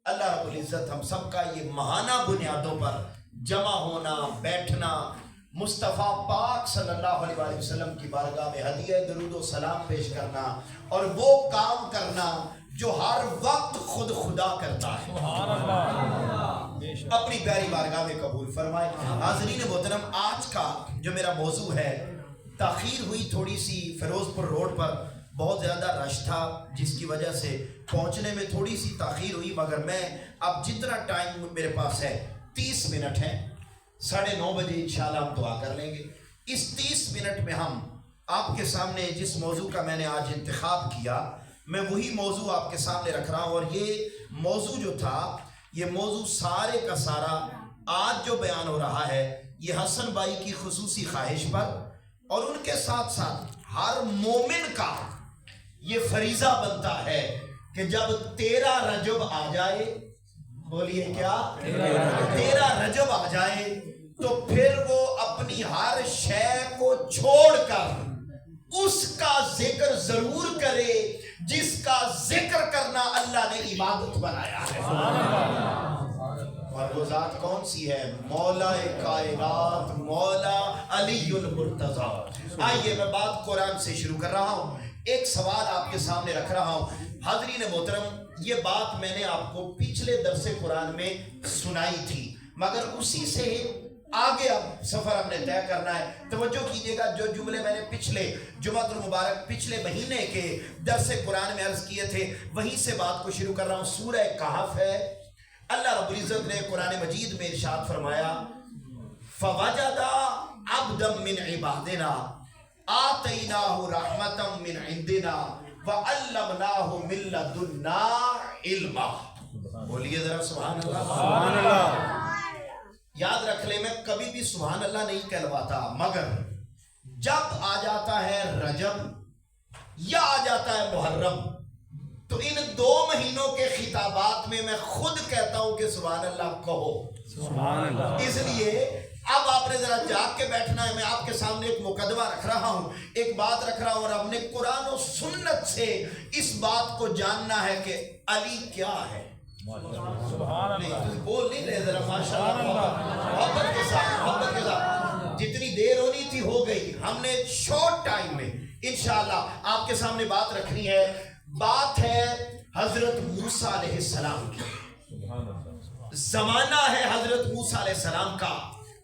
اللہ رب العزت ہم سب کا یہ ماہانہ بنیادوں پر جمع ہونا، بیٹھنا، مصطفیٰ پاک صلی اللہ علیہ وآلہ وسلم کی بارگاہ میں ہدیہ درود و سلام پیش کرنا اور وہ کام کرنا جو ہر وقت خود خدا کرتا ہے، سبحان اللہ، اپنی پیاری بارگاہ میں قبول فرمائے۔ حاضرین محترم، آج کا جو میرا موضوع ہے، تاخیر ہوئی تھوڑی سی، فیروز پور روڈ پر بہت زیادہ رش تھا جس کی وجہ سے پہنچنے میں تھوڑی سی تاخیر ہوئی، مگر میں اب جتنا ٹائم میرے پاس ہے 30 منٹ ہے، 9:30 بجے انشاءاللہ ہم دعا کر لیں گے۔ اس 30 منٹ میں ہم آپ کے سامنے جس موضوع کا میں نے آج انتخاب کیا، میں وہی موضوع آپ کے سامنے رکھ رہا ہوں، اور یہ موضوع جو تھا، یہ موضوع سارے کا سارا آج جو بیان ہو رہا ہے، یہ حسن بھائی کی خصوصی خواہش پر اور ان کے ساتھ ساتھ ہر مومن کا یہ فریضہ بنتا ہے کہ جب 13 رجب آ جائے، بولیے کیا، 13 رجب آ جائے تو پھر وہ اپنی ہر شے کو چھوڑ کر اس کا ذکر ضرور کرے جس کا ذکر کرنا اللہ نے عبادت بنایا ہے۔ اور وہ ذات کون سی ہے؟ مولا کائنات، مولا علی المرتضی۔ آئیے میں بات قرآن سے شروع کر رہا ہوں، ایک سوال آپ کے سامنے رکھ رہا ہوں۔ حاضرین محترم، یہ بات میں نے آپ کو پچھلے درس قرآن میں سنائی تھی، مگر اسی سے آگے اب سفر ہم نے طے کرنا ہے۔ توجہ کیجئے گا، جو جملے میں نے پچھلے جمعۃ المبارک پچھلے مہینے کے درس قرآن میں عرض کیے تھے، وہیں سے بات کو شروع کر رہا ہوں۔ سورہ کہف ہے، اللہ رب العزت نے قرآن مجید میں ارشاد فرمایا، فَوَجَدَ عَبْدًا مِّنْ عِبَادِنَا آتَيْنَاهُ رَحْمَةً مِّنْ عِنْدِنَا وَعَلَّمْنَاهُ مِن لَّدُنَّا عِلْمًا۔ بولیے ذرا سبحان اللہ۔ سبحان اللہ۔ یاد رکھ لیں، میں کبھی بھی سبحان اللہ نہیں کہلواتا، مگر جب آ جاتا ہے رجب یا آ جاتا ہے محرم تو ان 2 مہینوں کے خطابات میں میں خود کہتا ہوں کہ سبحان اللہ کہو۔ سبحان اللہ۔ اس لیے اب آپ نے ذرا جاگ کے بیٹھنا ہے۔ میں آپ کے سامنے ایک مقدمہ رکھ رہا ہوں، ایک بات رکھ رہا ہوں، اور ہم نے قرآن و سنت سے اس بات کو جاننا ہے کہ علی کیا ہے۔ سبحان اللہ۔ نہیں بول نہیں رہے ذرا ماشاءاللہ، محبت کے ساتھ، محبت کے ساتھ۔ جتنی دیر ہونی تھی ہو گئی، ہم نے شارٹ ٹائم میں انشاءاللہ آپ کے سامنے بات رکھنی ہے۔ بات ہے حضرت موسیٰ علیہ السلام کی، زمانہ ہے حضرت موسیٰ علیہ السلام کا۔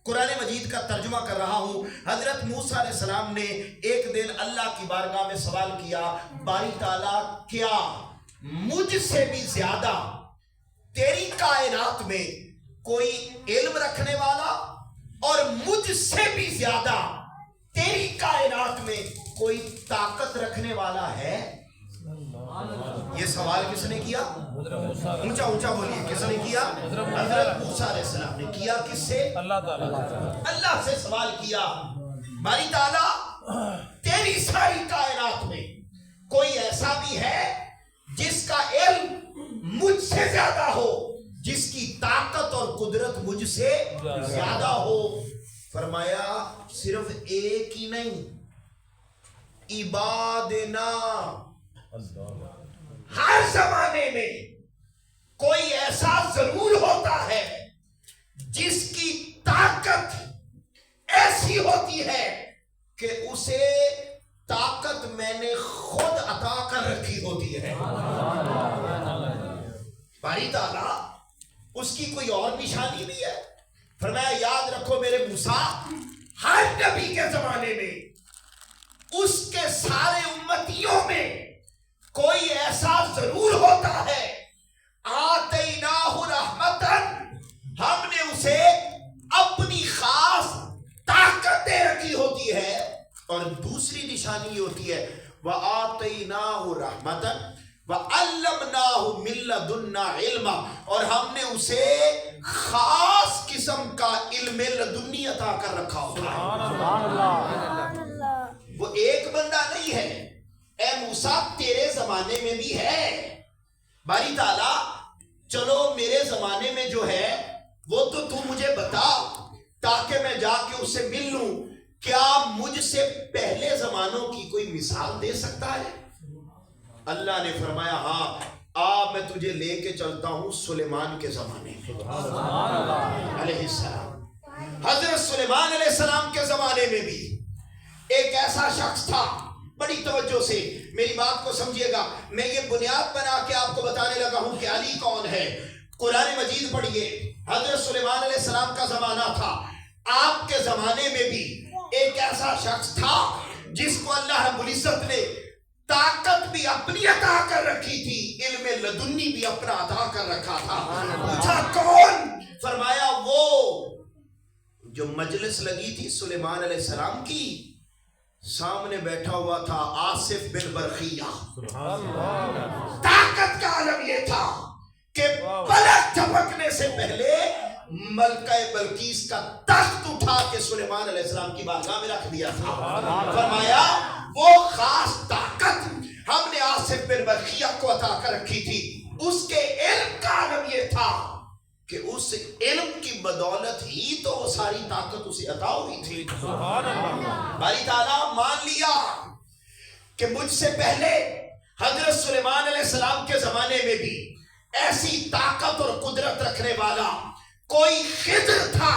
قرآن مجید کا ترجمہ کر رہا ہوں۔ حضرت موسیٰ علیہ السلام نے ایک دن اللہ کی بارگاہ میں سوال کیا، باری تعالیٰ کیا مجھ سے بھی زیادہ تیری کائنات میں کوئی علم رکھنے والا اور مجھ سے بھی زیادہ تیری کائنات میں کوئی طاقت رکھنے والا ہے؟ یہ سوال کس نے کیا؟ اونچا اونچا بولیے، کس نے کیا؟ حضرت موسیٰ علیہ السلام نے کیا۔ کس سے؟ اللہ تعالیٰ۔ اللہ سے سوال کیا، باری تعالیٰ تیری ساری کائنات میں کوئی ایسا بھی ہے جس کا علم مجھ سے زیادہ ہو، جس کی طاقت اور قدرت مجھ سے زیادہ ہو؟ فرمایا صرف ایک ہی نہیں، عبادنا، ہر زمانے میں کوئی ایسا ضرور ہوتا ہے جس کی طاقت ایسی ہوتی ہے کہ اسے طاقت میں نے خود عطا کر رکھی ہوتی ہے۔ باری تعالیٰ اس کی کوئی اور نشانی بھی ہے؟ فرمایا یاد رکھو میرے موسیٰ، ہر نبی کے زمانے میں اس کے سارے امتیوں میں کوئی ایسا ضرور ہوتا ہے، آتیناہ رحمتاً، ہم نے اسے اپنی خاص طاقت دے رکھی ہوتی ہے، اور دوسری نشانی یہ ہوتی ہے وَآتَيْنَاهُ رَحْمَةً وَعَلَّمْنَاهُ مِن لَّدُنَّا عِلْمًا، اور ہم نے اسے خاص قسم کا علم لدنی عطا کر رکھا ہوتا ہے۔ سبحان اللہ۔ وہ ایک بندہ نہیں ہے، اے موسیٰ تیرے زمانے میں بھی ہے۔ باری تعالیٰ چلو میرے زمانے میں جو ہے وہ تو مجھے بتا تاکہ میں جا کے اس سے مل لوں، کیا مجھ سے پہلے زمانوں کی کوئی مثال دے سکتا ہے؟ اللہ نے فرمایا ہاں، अब मैं तुझे लेके चलता हूं सुलेमान के जमाने में अलैहिस्सलाम। हजरत सुलेमान अलैहिस्सलाम के जमाने में भी एक ऐसा शख्स था, बड़ी तवज्जो से मेरी बात को समझिएगा, मैं ये बुनियाद बना के आपको बताने लगा हूं कि अली कौन है। कुरान मजीद पढ़िए, हजरत सुलेमान अलैहिस्सलाम का जमाना था, आपके जमाने में भी एक ऐसा शख्स था जिसको अल्लाह रब्बुल इज्जत ने ताकत भी अपनी अता कर रखी थी, इल्म लदुन्नी भी अपना अता कर रखा था। पूछा कौन? फरमाया वो जो मजलिस लगी थी सुलेमान अलैहिस्सलाम की, सामने बैठा हुआ था आसिफ बिन बरखिया। ताकत का आलम ये था कि पलक झपकने से पहले मलका बल्कीस का तख्त उठा के सुलेमान अलैहिस्सलाम की बारगाह में रख दिया था। फरमाया वो खास ताकत हमने आसिफ बिन बरखिया को अता कर रखी थी। उसके इल्म का आलम ये था कि उस इल्म की बदौलत ही तो वो सारी ताकत उसे अता हुई थी। बारी ताला मान लिया कि मुझसे पहले हजरत सुलेमान अलैहिस्सलाम के जमाने में भी ऐसी ताकत और कुदरत रखने वाला कोई खिद्र था।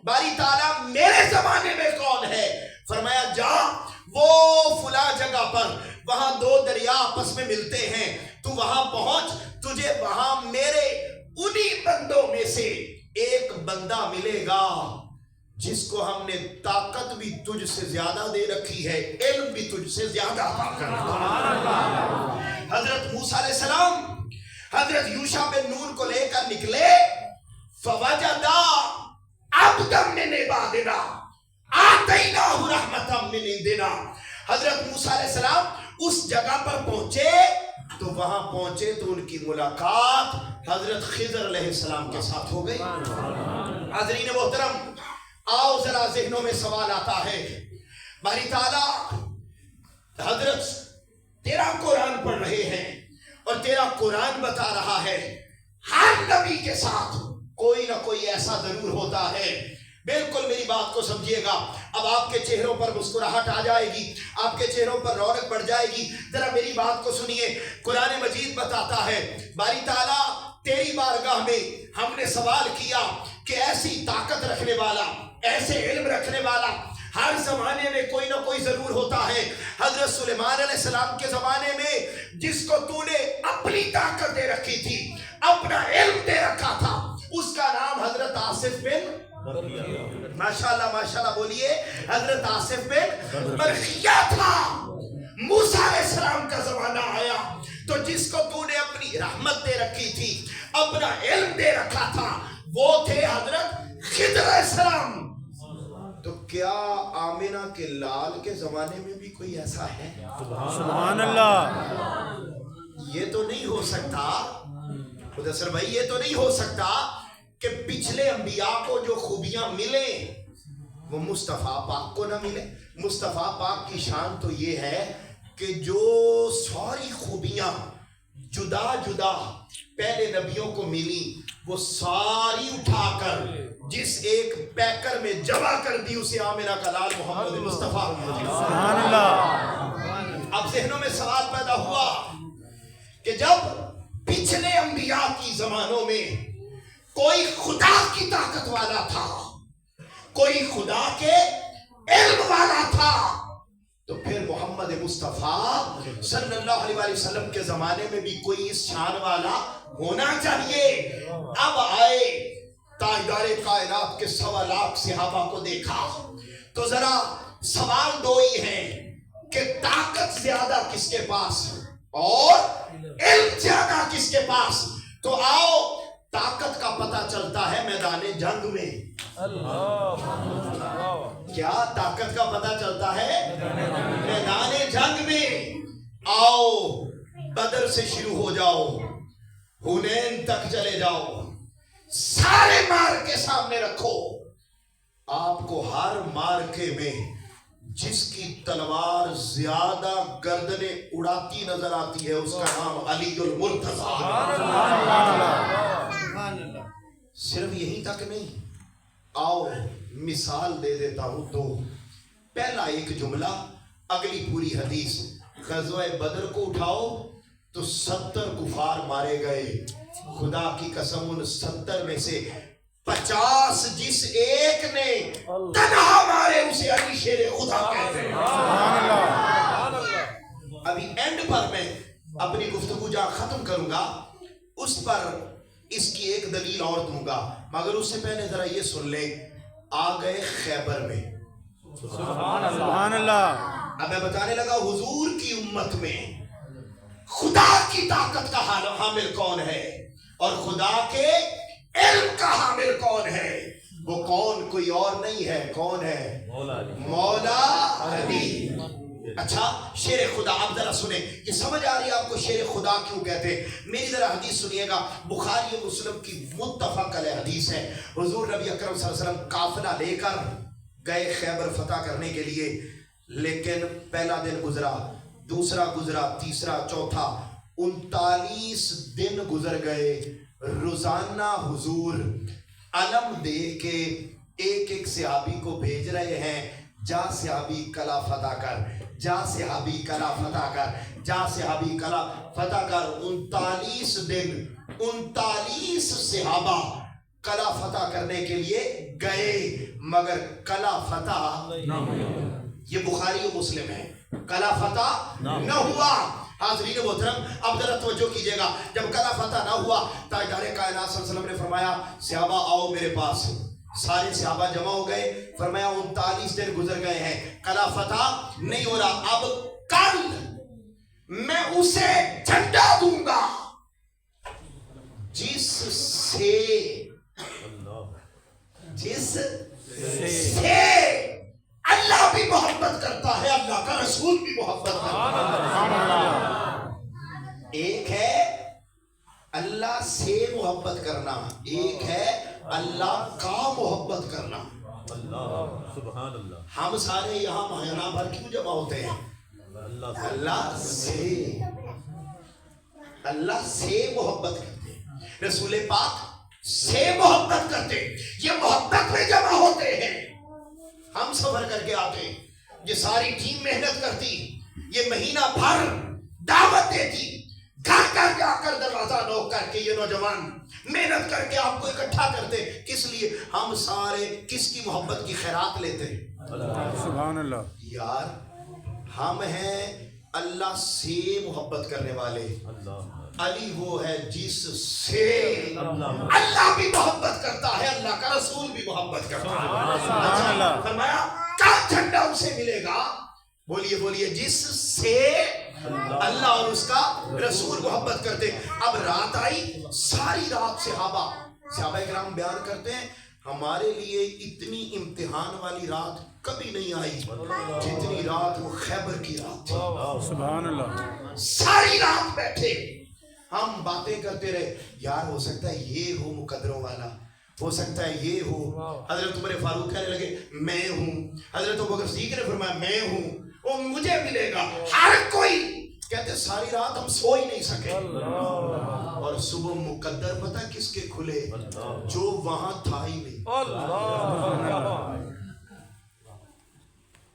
बारी ताला मेरे जमाने में कौन है? फरमाया जा वो फुला जगह पर, वहां दो दरिया आपस में मिलते हैं, तू वहां पहुंच, तुझे वहां मेरे उन्हीं बंदों में से एक बंदा मिलेगा जिसको हमने ताकत भी तुझसे ज्यादा दे रखी है, इल्म भी तुझसे ज्यादा अता कर रखा। हजरत मूसा अलैहिस्सलाम हजरत यूशा बिन नून को लेकर निकले, फवजदा अब्दम मिन इबादिना आतैनाहु रहमतम मिन इंदिना। हजरत मूसा अलैहिस्सलाम उस जगह पर पहुंचे, तो वहां पहुंचे तो उनकी मुलाकात हजरत खिज़र अलैहिस्सलाम के साथ हो गई। हाज़रीन मोहतरम, आओ जरा ज़हनों में सवाल आता है, बारी ताला हजरत तेरा कुरान पढ़ रहे हैं और तेरा कुरान बता रहा है हर नबी के साथ कोई ना कोई ऐसा जरूर होता है। बिल्कुल मेरी बात को समझिएगा, अब आपके चेहरों पर मुस्कुराहट आ जाएगी, आपके चेहरों पर रौनक बढ़ जाएगी। जरा मेरी बात को सुनिए, कुरान मजीद बताता है बारी ताला तेरी बारगाह में हमने सवाल किया कि ऐसी ताकत रखने वाला, ऐसे इल्म रखने वाला हर जमाने में कोई ना कोई जरूर होता है। हजरत सुलेमान अलैहिस्सलाम के जमाने में जिसको तूने अपनी ताकत दे रखी थी, अपना इल्म दे रखा था, उसका नाम हजरत आसिफ बिन माशाल्लाह माशाल्लाह बोलिए, हजरत आसिफ बिन बरखिया था। मूसा अलैहिस्सलाम का जमाना आया तो जिसको तूने अपनी रहमत दे रखी थी, अपना इल्म दे रखा था, वो थे हजरत खिज़र अलैहिस्सलाम। तो क्या आमिना के लाल के जमाने में भी कोई ऐसा है? सुभान अल्लाह। ये तो नहीं हो सकता मुदस्सिर भाई, ये तो नहीं हो सकता कि पिछले अंबिया को जो खूबियां मिले वो मुस्तफ़ा पाक को ना मिले। मुस्तफ़ा पाक की शान तो ये है कि जो सारी खूबियां जुदा जुदा पहले नबियों को मिली, वो सारी उठाकर जिस एक पैकर में जमा कर दी, उसे आमिना का लाल मोहम्मद मुस्तफ़ा। अब ज़हनों में सवाल पैदा हुआ कि जब पिछले अंबिया की जमानों में कोई खुदा की ताकत वाला था, कोई खुदा के इल्म वाला था, तो फिर मोहम्मद मुस्तफ़ा सल्लल्लाहु अलैहि वसल्लम के जमाने में भी कोई इस शान वाला होना चाहिए। अब आए ताजदारे कायनात के 1.25 लाख सहाबा को देखा तो जरा सवाल दो ही हैं कि ताकत ज्यादा किसके पास और इल्म ज्यादा किसके पास? तो आओ, ताकत का पता चलता है मैदाने जंग में। क्या ताकत का पता चलता है? मैदाने जंग में। आओ बदर से शुरू हो जाओ, हुनैन तक चले जाओ, सारे मार्के सामने रखो, आपको हर मार्के में जिसकी तलवार ज्यादा गर्दने उड़ाती नजर आती है उसका नाम अलीउल मुर्तज़ा। सिर्फ यहीं तक नहीं, आओ मिसाल दे देता हूं। तो पहला एक जुमला, अगली पूरी हदीस। ग़ज़वा बदर को उठाओ तो 70 कुफार मारे गए। खुदा की कसम उन 70 में से 50 जिस एक ने तन्हा मारे उसे अली शेर खुदा कहते हैं। अभी एंड पर मैं अपनी गुफ्तगू जहां खत्म करूंगा उस पर इसकी एक दलील और दूंगा, मगर उससे पहले जरा ये सुन ले। आ गए खैबर में, सुभान अल्लाह। अब मैं बताने लगा हुजूर की उम्मत में खुदा की ताकत का हामिल कौन है और खुदा के इल्म का हामिल कौन है। वो कौन कोई और नहीं है, कौन है? मौला अली। अच्छा, शेर खुदा। आप जरा सुने, ये समझ आ रही है आपको शेर खुदा क्यों कहते हैं? मेरी जरा हदीस सुनिएगा, बुखारी मुस्लिम की मुत्तफक अलैह हदीस है। हुजूर नबी अकरम सल्लल्लाहु अलैहि वसल्लम काफिला लेकर गए खैबर फतह करने के लिए, लेकिन पहला दिन गुजरा, दूसरा गुजरा, तीसरा, चौथा, 39 दिन गुजर गए। रोजाना हुजूर अलम दे के एक एक सहाबी को भेज रहे हैं, जा सहाबी कला फतह कर, जा सहाबी कला फतह कर, जा सहाबी कला फतह कर। 39 दिन 39 सहाबा कला फतह करने के लिए गए, मगर कला फतह, ये बुखारी और मुस्लिम है, कला फतह न हुआ। हाज़रीन मोहतरम, अब जरा तवज्जो कीजिएगा। जब कला फतह ना हुआ, ताजदारे कायनात सल्लल्लाहु अलैहि वसल्लम ने फरमाया, सहाबा आओ मेरे पास। सारे सहाबा जमा हो गए। फरमाया 39 दिन गुजर गए हैं, कला फतह नहीं हो रहा। अब कल मैं उसे झंडा दूंगा जिससे अल्लाह भी मोहब्बत करता है, अल्लाह का रसूल भी मोहब्बत करता है। एक है अल्लाह से मोहब्बत करना, एक है अल्लाह का मोहब्बत करना। सुभान अल्लाह। हम सारे यहाँ महीना भर क्यों जमा होते हैं? अल्लाह से मोहब्बत करते हैं, रसूल पाक से मोहब्बत करते, ये मोहब्बत में जमा होते हैं। हम सफर करके आते, ये सारी टीम मेहनत करती, ये महीना भर दावत देती, घर घर जाकर दरवाजा नोक करके ये नौजवान मेहनत करके आपको इकट्ठा करते। किस लिए? हम सारे किसकी मोहब्बत की खैरात लेते हैं? सुभान अल्लाह। यार हम हैं अल्लाह से मोहब्बत करने वाले। अली वो है जिससे अल्लाह भी मोहब्बत करता है, अल्लाह का रसूल भी मोहब्बत करता है। फरमाया क्या झंडा उसे मिलेगा? बोलिए बोलिए, जिससे अल्लाह और उसका रसूल मोहब्बत करते। अब रात आई, सारी रात सहाबा इकराम बयान करते हैं, हमारे लिए इतनी इम्तिहान वाली रात कभी नहीं आई जितनी रात वो खैबर की रात थी। सुभान अल्लाह। सारी रात बैठे हम बातें करते रहे। यार हो सकता है ये हो मुकद्दरों वाला, हो सकता है ये हो। हजरत उमर फारूक कहने लगे मैं हूँ, हजरत अबू बकर सिद्दीक ने फरमाया मैं हूँ, वो मुझे मिलेगा। हर कोई कहते सारी रात हम सो ही नहीं सके। और सुबह मुकद्दर पता किसके खुले? जो वहां था ही नहीं।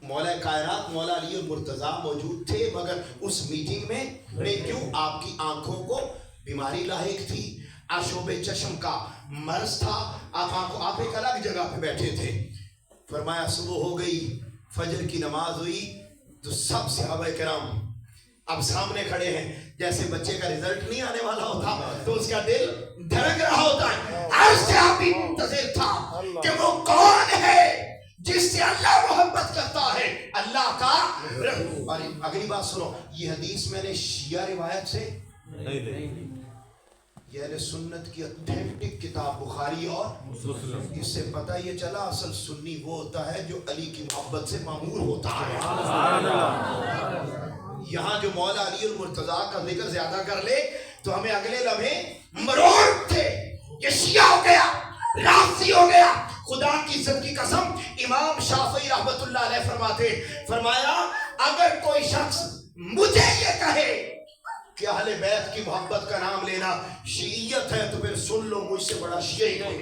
मौला कायनात मौला अली और मुर्तजा मौजूद थे, मगर उस मीटिंग में नहीं। क्यों? आपकी आंखों को बीमारी लायक थी, आशोबे चश्म का मर्ज था, आप एक अलग जगह पे बैठे थे। फरमाया सुबह हो गई, फजर की नमाज हुई, तो सब सहाबा किराम अब सामने खड़े हैं। जैसे बच्चे का रिजल्ट नहीं आने वाला होता तो उसका दिल धड़क रहा होता है। हर सहाबी मुंतज़िर था कि वो कौन है जिससे अल्लाह मोहब्बत करता है, अल्लाह का। और अगली बात सुनो, ये हदीस मैंने शिया रिवायत से नहीं, ये सुन्नत की ऑथेंटिक किताब बुखारी और इससे पता ये चला असल सुन्नी वो होता है जो अली की मोहब्बत से मामूर होता है। यहाँ जो मौला अली और मुर्तजा का जिक्र ज्यादा कर ले तो हमें अगले लम्हे मरोड़ थे। ये शिया हो गया, राफी हो गया। खुदा की इज्जत की कसम, इमाम शाफी रहमतुल्लाह अलैह फरमाते, फरमाया अगर कोई शख्स मुझे ये कहे कि अहले बैत की मोहब्बत का नाम लेना शीयत है तो फिर सुन लो, मुझसे बड़ा शिया ही नहीं।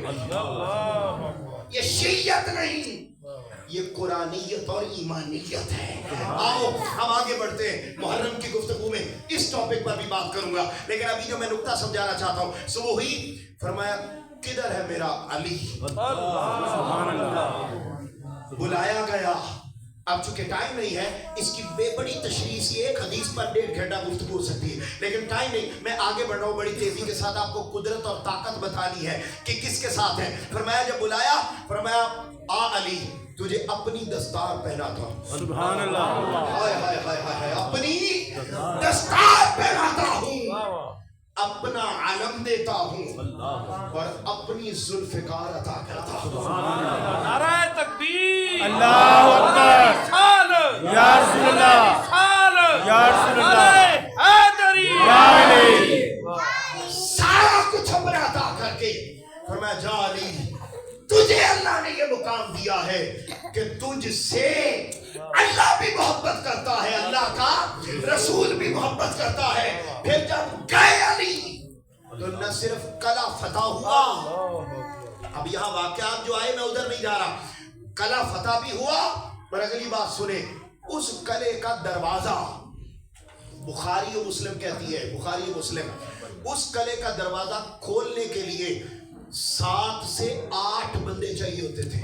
ये शीयत नहीं, ये कुरानियत और ईमानियत है। आओ हम आगे बढ़ते हैं। मुहर्रम की गुफ्तगू में इस टॉपिक पर भी बात करूंगा, लेकिन अभी जो मैं नुक्ता समझाना चाहता हूँ सो वो ही फरमाया किधर है मेरा अली। बुलाया गया। अब चूंकि टाइम नहीं है, इसकी बेबड़ी तशरीह सी एक हदीस पर 1.5 घंटा गुफ्तगू हो सकती है, लेकिन टाइम नहीं। मैं आगे बढ़ रहा हूँ बड़ी तेजी के साथ, आपको कुदरत और ताकत बतानी है कि किसके साथ है। फरमाया जब बुलाया, फरमाया आ अली तुझे अपनी दस्तार पहना था। सुभान अल्लाह। हाय हाय हाय हाय, अपनी दस्तार पहनाता हूँ, अपना आलम देता हूँ और अपनी जुल्फ़िकार अता करता हूँ। नाराए तकबीर, अल्लाहु अकबर, या रसूल अल्लाह, या रसूल अल्लाह, हैदरी, या अली। सारा कुछ अपना अता करके फरमाया जा अली तुझे अल्लाह ने ये मुकाम दिया है कि तुझसे अल्लाह भी मोहब्बत करता है, अल्लाह का रसूल भी मोहब्बत करता है। फिर जब गए अली तो न सिर्फ कला फतह हुआ, अब यहाँ वाक़यात जो आए मैं उधर नहीं जा रहा, कला फतह भी हुआ, पर अगली बात सुने, उस कले का दरवाजा, बुखारी और मुस्लिम कहती है, बुखारी और मुस्लिम, उस कले का दरवाजा खोलने के लिए 7 से 8 बंदे चाहिए होते थे।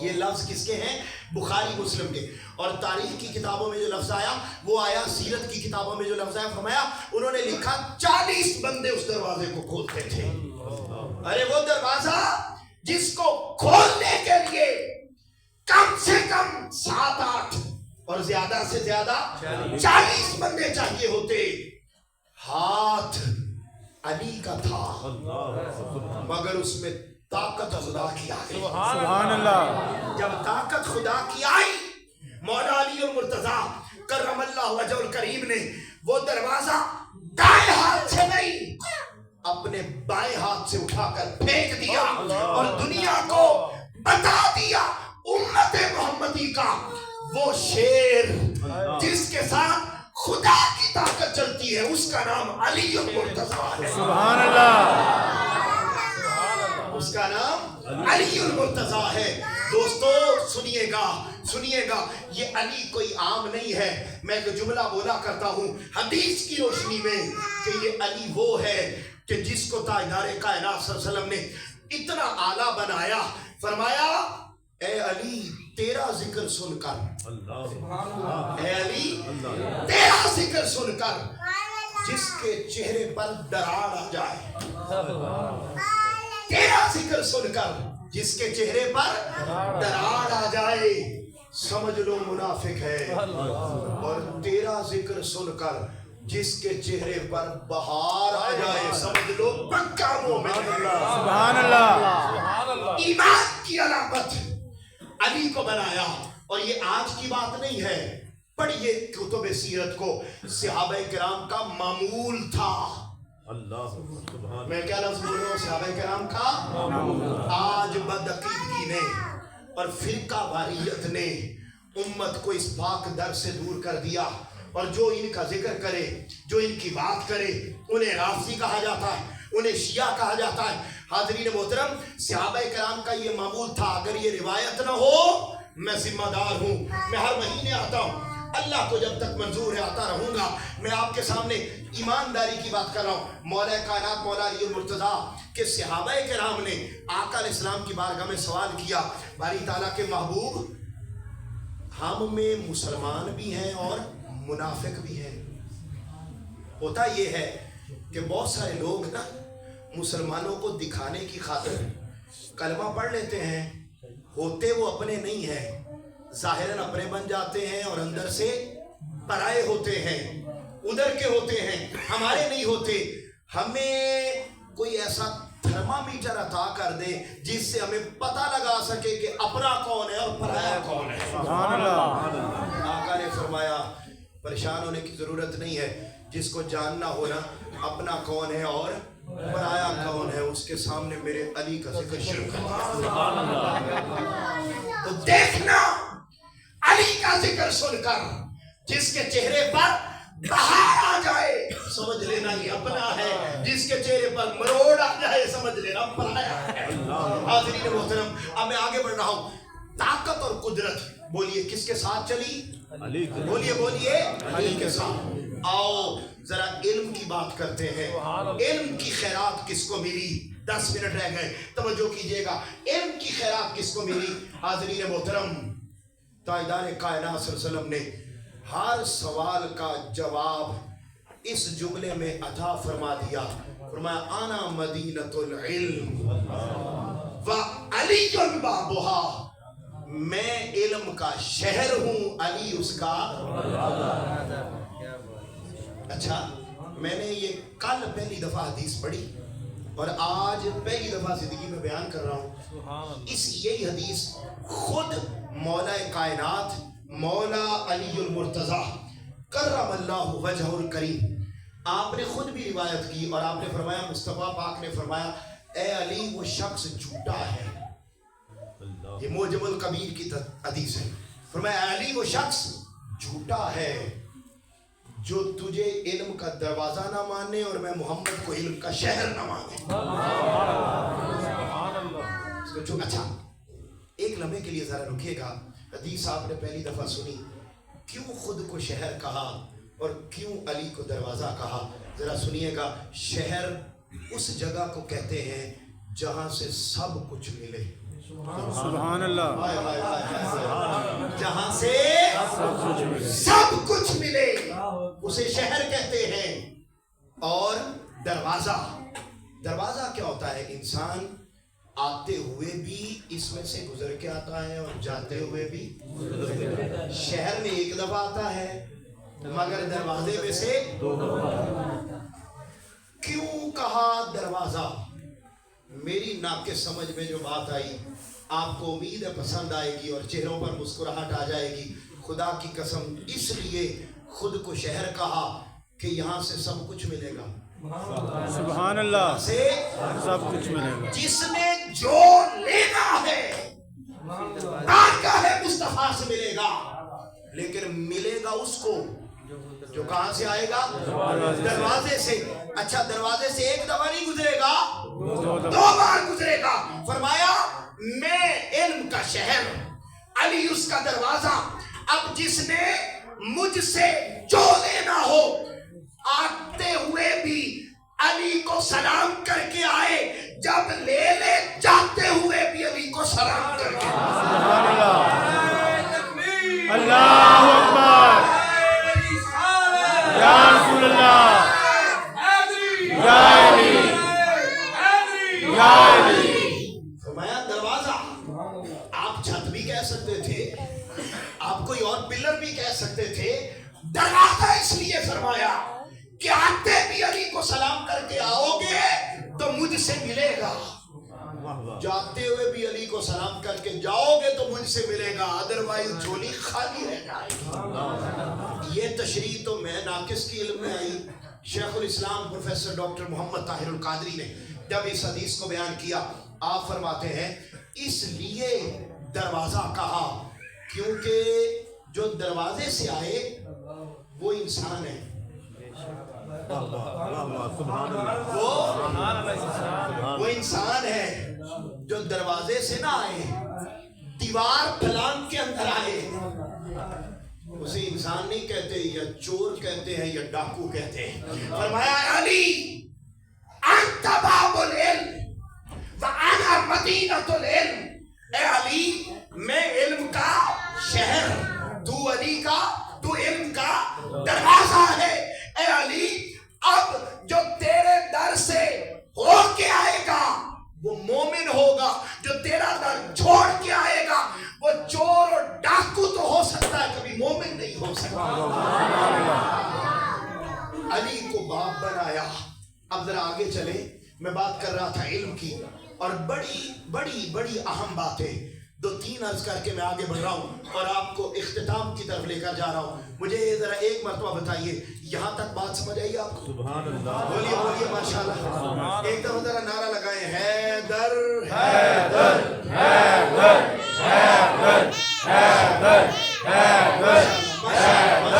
ये लफ्ज किसके हैं? बुखारी मुस्लिम के। और तारीख की किताबों में जो लफ्ज आया वो आया, सीरत की किताबों में जो लफ्ज आया फरमाया उन्होंने लिखा 40 बंदे उस दरवाजे को खोलते थे। अरे वो दरवाजा जिसको खोलने के लिए कम से कम 7-8 और ज्यादा से ज्यादा 40 बंदे चाहिए होते। हाथ अली का था, मगर उसमें ताकत खुदा की आ गई। सुभान अल्लाह। जब ताकत खुदा की आई, मौला अली और मुर्तजा करमल्लाहु वजहुल करीम ने वो दरवाजा दाएं हाथ से नहीं अपने बाएं हाथ से उठाकर फेंक दिया और दुनिया को बता दिया उम्मत मोहम्मदी का वो शेर जिसके साथ खुदा की ताकत चलती है, उसका नाम अली और मुर्तजा है। सुभान अल्लाह। उसका नाम अली और मुर्तजा है। दोस्तों सुनिएगा सुनिएगा, ये अली कोई आम नहीं है। मैं एक जुमला बोला करता हूँ हदीस की रोशनी में कि ये अली वो है कि जिसको ताजदारे कायनात सल्लल्लाहु अलैहि वसल्लम ने इतना आला बनाया। फरमाया ए अली तेरा जिक्र सुनकर, ए अली तेरा जिक्र सुनकर जिसके चेहरे पर दरार आ जाए, तेरा जिक्र सुनकर जिसके चेहरे पर दरार आ जाए समझ लो मुनाफिक है, और तेरा जिक्र सुनकर जिसके चेहरे पर बहार आ जाए समझ लो पक्का मोमिन। सुभान अल्लाह। ईमान की अलामत अली को बनाया। और ये आज की बात नहीं है, पढ़िए कुतुब सीरत को, सहाबाए किराम का मामूल था। मैं क्या लफ्ज बोल रहा हूँ? सहाबाए किराम का। आज बदअकीदगी ने और फिरका वारियत ने उम्मत को इस पाक दर से दूर कर दिया, और जो इनका जिक्र करे, जो इनकी बात करे, उन्हें राफजी कहा जाता है, उन्हें शिया कहा जाता है। हाज़रीन मोहतरम, सहाबाए किराम का ये मामूल था। अगर ये रिवायत ना हो, मैं जिम्मेदार हूँ, मैं हर महीने आता हूँ, अल्लाह को जब तक मंजूर है आता रहूंगा। मैं आपके सामने ईमानदारी की बात कर रहा हूँ। मौला कायनात मौला अली मुर्तज़ा के सहाबाए किराम ने आका अलैहिस्सलाम की बारगाह में सवाल किया, बारी ताला के महबूब, हम में मुसलमान भी हैं और मुनाफिक भी हैं। होता ये है कि बहुत सारे लोग ना मुसलमानों को दिखाने की खातिर कलमा पढ़ लेते हैं, होते वो अपने नहीं हैं, ज़ाहिरन अपने बन जाते हैं और अंदर से पराए होते हैं, उधर के होते हैं, हमारे नहीं होते। हमें कोई ऐसा थर्मामीटर अता कर दे जिससे हमें पता लगा सके कि अपना कौन है और पराया कौन है। सुभान अल्लाह। आका ने फरमाया परेशान होने की जरूरत नहीं है, जिसको जानना हो ना अपना कौन है और पराया कौन है, उसके सामने मेरे अली का जिक्र शुरू कर। तो देखना अली का जिक्र सुनकर जिसके चेहरे पर बहार आ जाए समझ लेना ये अपना है, जिसके चेहरे पर मरोड़ आ जाए समझ लेना पराया है। हाज़रीन मोहतरम, अब मैं आगे बढ़ रहा हूँ। ताकत और कुदरत, बोलिए किसके साथ चली? अली के बोलिए बोलिए अली के साथ। आओ जरा इल्म की बात करते हैं। इल्म की खैरात किसको मिली? 10 मिनट रह गए, तवज्जो कीजिएगा। इल्म की खैरात किसको मिली? हाज़रीन मोहतरम, ताजदार कायनात सल्लल्लाहु अलैहि वसल्लम ने हर सवाल का जवाब इस जुमले में अता फरमा दिया। फरमाया आना मदीनतुल इल्म व अलीयुन बाबुहा, मैं इल्म का शहर हूँ, अली उसका। अच्छा, मैंने ये कल पहली दफा हदीस पढ़ी और आज पहली दफा जिंदगी में बयान कर रहा हूँ। यही हदीस खुद मौला कायनात मौला अलीउल मुर्तज़ा कर्रमल्लाहु वजहुल करीम, आपने खुद भी रिवायत की और आपने फरमाया, मुस्तफ़ा पाक ने फरमाया, ए अली वो शख्स झूठा है। ये मोजमुल कबीर की हदीस है। फरमाया अली वो शख्स झूठा है जो तुझे इल्म का दरवाजा ना माने और मैं मोहम्मद को इल्म का शहर ना माने। अच्छा, एक लम्हे के लिए जरा रुकिएगा। हदीस आपने पहली दफा सुनी, क्यों खुद को शहर कहा और क्यों अली को दरवाजा कहा? जरा सुनिएगा। शहर उस जगह को कहते हैं जहां से सब कुछ मिले। सुभान अल्लाह। जहां से सब कुछ मिले उसे शहर कहते हैं। और दरवाजा, दरवाजा क्या होता है? इंसान आते हुए भी इसमें से गुजर के आता है और जाते हुए भी। शहर में एक दफा आता है मगर दरवाजे में से दो दफा। क्यों कहा दरवाजा? मेरी नाके समझ में जो बात आई, आपको उम्मीद है पसंद आएगी और चेहरों पर मुस्कुराहट आ जाएगी। खुदा की कसम, इसलिए खुद को शहर कहा कि यहाँ से सब कुछ मिलेगा। सुभान अल्लाह। से सब कुछ मिलेगा। जिसने जो लेना है बारगाह मुस्तफा से मिलेगा, लेकिन मिलेगा उसको जो कहां से आएगा? दरवाजे से। अच्छा, दरवाजे से एक दफा नहीं गुजरेगा, दो बार गुजरेगा। फरमाया मैं इल्म का शहर, अली उसका दरवाजा। अब जिसने मुझसे जो लेना हो, आते हुए भी अली को सलाम करके आए, जब ले जाते हुए भी अली को सलाम करके। अल्लाहु अकबर। या रसूल अल्लाह, या अली, या अली। फरमाया दरवाजा। आप छत भी कह सकते थे, आप कोई और पिलर भी कह सकते थे। दरवाजा इसलिए फरमाया कि आते भी अली को सलाम करके आओगे तो मुझसे मिलेगा, जाते हुए भी अली को सलाम करके जाओगे तो मुझसे मिलेगा, अदरवाइज झोली खाली रह जाएगी। ये तशरीह तो मैं नाकिस की इल्म में आई। शेखुल इस्लाम प्रोफेसर डॉक्टर मोहम्मद ताहिरुल कादरी ने जब इस हदीस को बयान किया, आप फरमाते हैं इसलिए दरवाजा कहा क्योंकि जो दरवाजे से आए वो इंसान है। वो इंसान है जो दरवाजे से ना आए, दीवार फलांग के अंदर आए। उसे इंसान नहीं कहते, या चोर कहते हैं, या डाकू कहते हैं। फरमाया अली अंत बाबुल इल्म व अना मदीनतुल इल्म। ए अली, मैं इल्म का शहर, तू अली का, तू इल्म का दरवाजा है। ए अली, अब जो तेरे दर से होके आएगा वो मोमिन होगा, जो तेरा दर छोड़ के आएगा वो चोर और डाकू तो हो सकता है, कभी मोमिन नहीं हो सकता। अली को बाप बनाया। अब जरा आगे चले। मैं बात कर रहा था इल्म की, और बड़ी बड़ी बड़ी अहम बातें दो तीन अर्ज करके मैं आगे बढ़ रहा हूँ और आपको इख्तिताम की तरफ लेकर जा रहा हूँ। मुझे जरा एक मरतबा बताइए, यहाँ तक बात समझ आई आपको? सुभान अल्लाह। बोलिए बोलिए माशाल्लाह। एक दफा जरा नारा लगाए, हैदर हैदर हैदर हैदर हैदर हैदर हैदर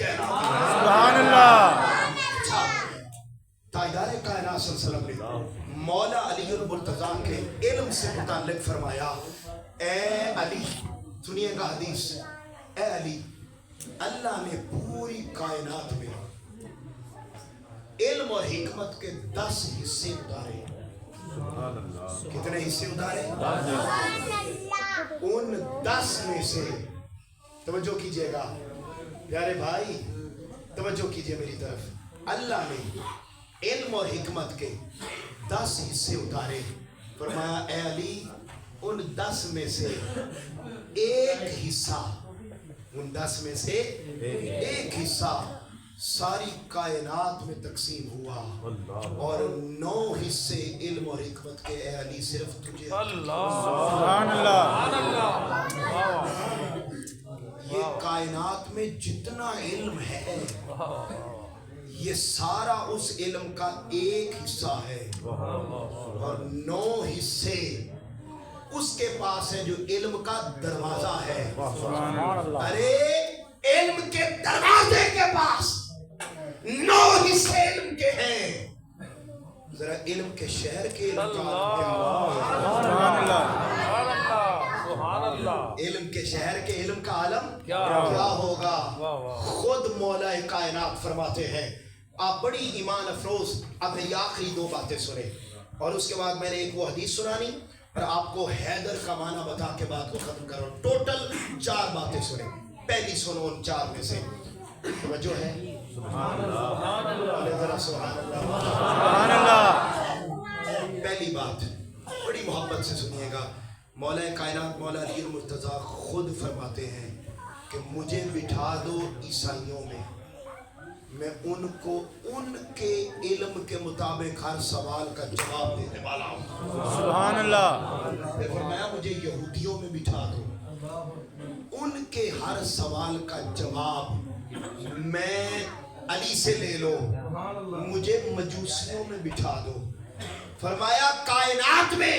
कायनात। सुभान अल्लाह। ताजदार कायनात सल्लल्लाहु अलैहि वसल्लम ने मौला अली मुर्तजा के इल्म से मुताल्लिक फरमाया, ए अली, सुनिएगा हदीस, ए अली, अल्लाह ने पूरी कायनात में इल्म और हिकमत के 10 हिस्से उतारे। कितने हिस्से उतारे? उन 10 में से, तवज्जो कीजिएगा प्यारे भाई, तवज्जो कीजिए मेरी तरफ, अल्लाह ने इल्म और हिकमत के 10 हिस्से उतारे। फरमाया, ए अली, उन 10 में से एक हिस्सा, उन 10 में से एक हिस्सा सारी कायनात में तकसीम हुआ और 9 हिस्से इल्म और हिकमत के, ए अली, सिर्फ तुझे। सुभान अल्लाह। ये कायनात में जितना इल्म है, ये सारा उस इल्म का एक हिस्सा है और 9 हिस्से उसके पास है जो इल्म का दरवाजा है। अरे इल्म के दरवाजे के पास 9 हिस्से इल्म के हैं। जरा इल्म के शहर के इल्म का सुभान अल्लाह। इल्म के शहर के इल्म का आलम क्या होगा। खुद मौला कायनात फरमाते हैं। आप बड़ी ईमान अफरोज अब ये आखिरी 2 बातें सुने और उसके बाद मैंने एक वो हदीस सुनानी और आपको हैदर का माना बता के बात को खत्म करो। टोटल 4 बातें सुने। पहली सुनो उन 4 में से, तवज्जो है? सुभान अल्लाह। सुभान अल्लाह। पहली बात बड़ी मोहब्बत से सुनिएगा। मौला कायनात मौला अली मुर्तजा खुद फरमाते हैं कि मुझे बिठा दो ईसाइयों में, मैं उनको उनके इल्म के मुताबिक हर सवाल का जवाब देने वाला हूँ। सुभान अल्लाह। फिर फरमाया, मुझे यहूदियों में बिठा दो, उनके हर सवाल का जवाब मैं अली से ले लो, मुझे मजूसियों में बिठा दो। फरमाया, कायनात में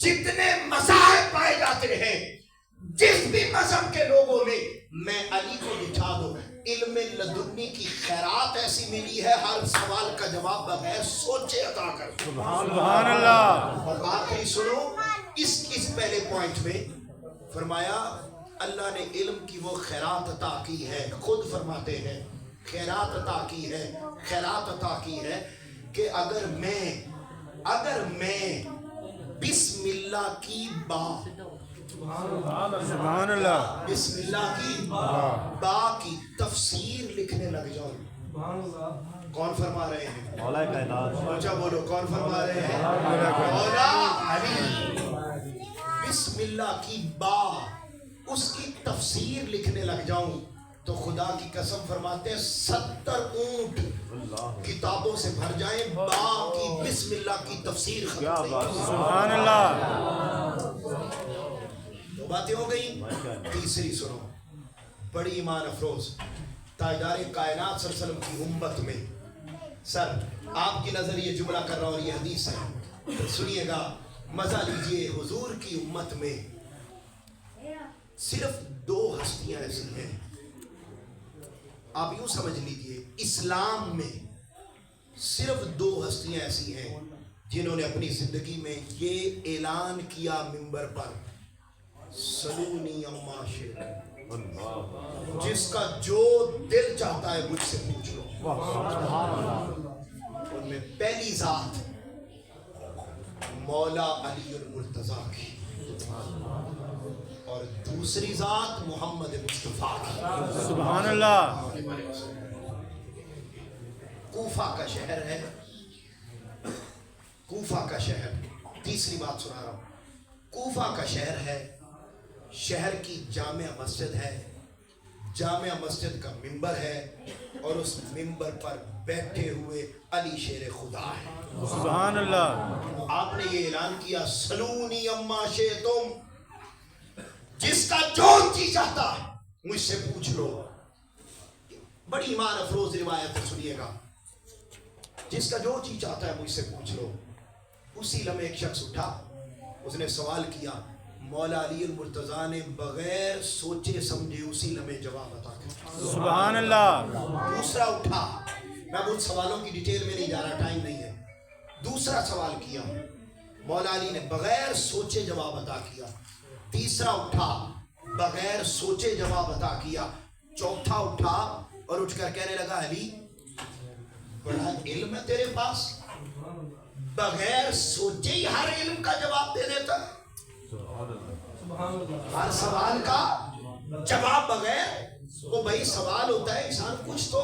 जितने मज़ाहिब पाए जाते हैं, जिस भी मजहब के लोगों में, मैं अली को बिठा दो। इल्म लदुन्नी की खैरात ऐसी मिली है, हर सवाल का जवाब बगैर सोचे अता कर। सुभान अल्लाह। और आखिरी सुनो, इस पहले पॉइंट में फरमाया, अल्लाह ने इल्म की वो खैरात अता की है, खुद फरमाते हैं खैरात अता की है, खैरात अता की है कि अगर मैं बिस्मिल्लाह की सुभान अल्लाह। बिस्मिल्लाह की बा की तफसीर लिखने लग जाऊं। कौन फरमा रहे हैं? मौला कायनात। अच्छा बोलो, कौन फरमा रहे हैं? मौला अली। बिस्मिल्लाह की बा, उसकी तफसीर लिखने लग जाऊं तो खुदा की कसम फरमाते हैं 70 ऊंट किताबों से भर जाएं, बा की बिस्मिल्लाह की तफसीर। सुभान अल्लाह। 2 बातें हो गई। तीसरी सुनो, बड़ी ईमान अफरोज, ताजदार कायनात सल्लल्लाहु अलैहि वसल्लम की उम्मत में, सर आपकी नजर ये जुमला कर रहा हूं और ये हदीस है, तो सुनिएगा, मजा लीजिए। हुजूर की उम्मत में सिर्फ 2 हस्तियां ऐसी हैं, आप यूं समझ लीजिए, इस्लाम में सिर्फ 2 हस्तियां ऐसी हैं जिन्होंने अपनी जिंदगी में ये ऐलान किया मिंबर पर, सलूनी अम्मा शेख, जिसका जो दिल चाहता है मुझसे पूछ लो। उनमें पहली जात मौला अली मुर्तजा की और दूसरी जात मोहम्मद मुस्तफा की। सुभान अल्लाह। कूफा का शहर है, कूफा का शहर, तीसरी बात सुना रहा हूं। कूफा का शहर है, शहर की जामिया मस्जिद है, जामिया मस्जिद का मिंबर है और उस मिंबर पर बैठे हुए अली शेर खुदा है। सुभान अल्लाह। आपने ये ऐलान किया, सलूनी अम्मा शे, तुम जिसका जो जी चाहता है मुझसे पूछ लो। बड़ी ईमान अफरोज रिवायत है, सुनिएगा, जिसका जो जी चाहता है मुझसे पूछ लो। उसी लम्हे एक शख्स उठा, उसने सवाल किया, मौला अली मुर्तजा ने बगैर सोचे समझे उसी लम्हे जवाब अता किया। सुभान अल्लाह। दूसरा उठा, मैं उन सवालों की डिटेल में नहीं जा रहा, टाइम नहीं है। दूसरा सवाल किया, मौला अली ने बगैर सोचे जवाब अता किया। तीसरा उठा, बगैर सोचे जवाब अता किया। चौथा उठा और उठकर कहने लगा, अली बड़ा इल्म है तेरे पास, बगैर सोचे ही हर इल्म का जवाब दे देता है, हर सवाल का जवाब बगैर। वो भाई सवाल होता है, इंसान कुछ तो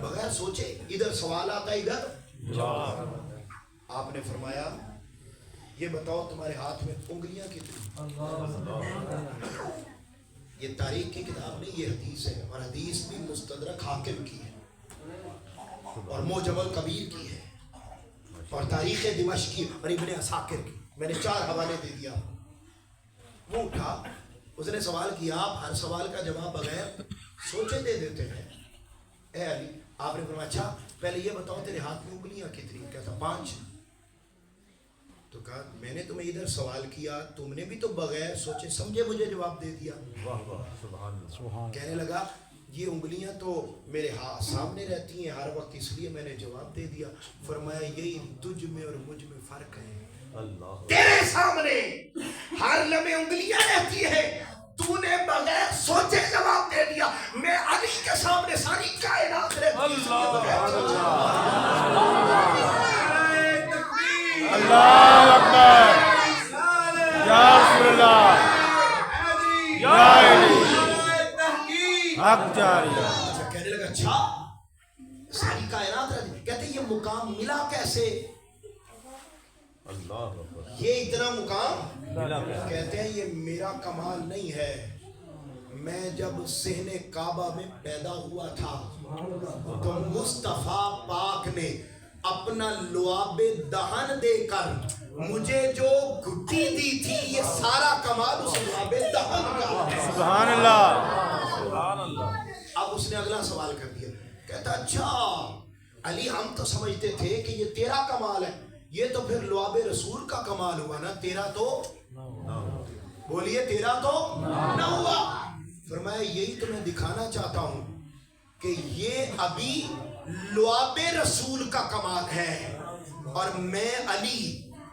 बगैर सोचे, इधर सवाल आता है इधर जवाब। आपने फरमाया, ये बताओ तुम्हारे हाथ में उंगलियां कितनी? ये तारीख की किताब नहीं, ये हदीस है, और हदीस भी मुस्तदरक हाकिम की है और मोजमल कबीर की है और तारीख दिमश्क की और इब्ने असाकिर की। मैंने 4 हवाले दे दिया। वो उठा, उसने सवाल किया, आप हर सवाल का जवाब बगैर सोचे दे देते हैं। ए अली, आपने फरमाया, अच्छा पहले ये बताओ तेरे हाथ में उंगलियां कितनी? कहता 5। तो कहा, मैंने तुम्हें इधर सवाल किया, तुमने भी तो बगैर सोचे समझे मुझे जवाब दे दिया। कहने लगा, ये उंगलियां तो मेरे हाथ सामने रहती हैं हर वक्त, इसलिए मैंने जवाब दे दिया। फरमाया, यही तुझ में और मुझ में फर्क है। तेरे सामने हर लम्हे उंगलियां रहती है, तूने बगैर सोचे जवाब दे दिया। मैं अली के सामने सारी कायनात रहती है। अल्लाह अकबर। या रसूलल्लाह, या अली, हक जारिया। कहने लगा, अच्छा सारी कायनात रहती। कहते ये मुकाम मिला कैसे? ये इतना मुकाम कहते हैं, ये मेरा कमाल नहीं है। मैं जब सहने काबा में पैदा हुआ था तो मुस्तफा पाक ने अपना लुआबे दहन देकर मुझे जो घुट्टी दी थी, ये सारा कमाल उस लुआबे दहन का। सुभान अल्लाह। अब उसने अगला सवाल कर दिया, कहता, अच्छा अली, हम तो समझते थे कि ये तेरा कमाल है, ये तो फिर लुआबे रसूल का कमाल हुआ ना, तेरा तो बोलिए, तेरा तो ना हुआ। फरमाया, यही तो मैं दिखाना चाहता हूं कि ये अभी लुआबे रसूल का कमाल है और मैं अली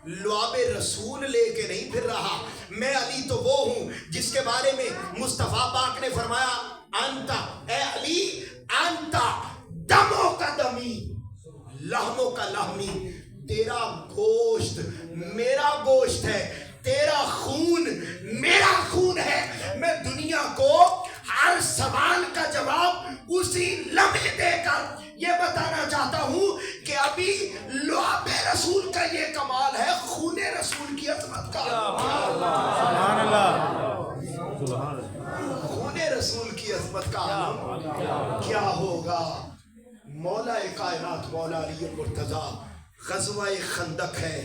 लुआबे रसूल लेके नहीं फिर रहा। मैं अली तो वो हूं जिसके बारे में मुस्तफा पाक ने फरमाया, अंता ए अली, अंता दमों का दमी, लहमों का लहमी। तेरा गोश्त मेरा गोश्त है, तेरा खून मेरा खून है। मैं दुनिया को हर सवाल का जवाब उसी लम्हे देकर ये बताना चाहता हूं कि अभी लुआबे रसूल का ये कमाल है, खूने रसूल की अजमत का। सुभान अल्लाह। खूने रसूल की अजमत का आलम क्या होगा। मौला कायनात मौला अली मुर्तजा, ग़ज़वा-ए खंदक है।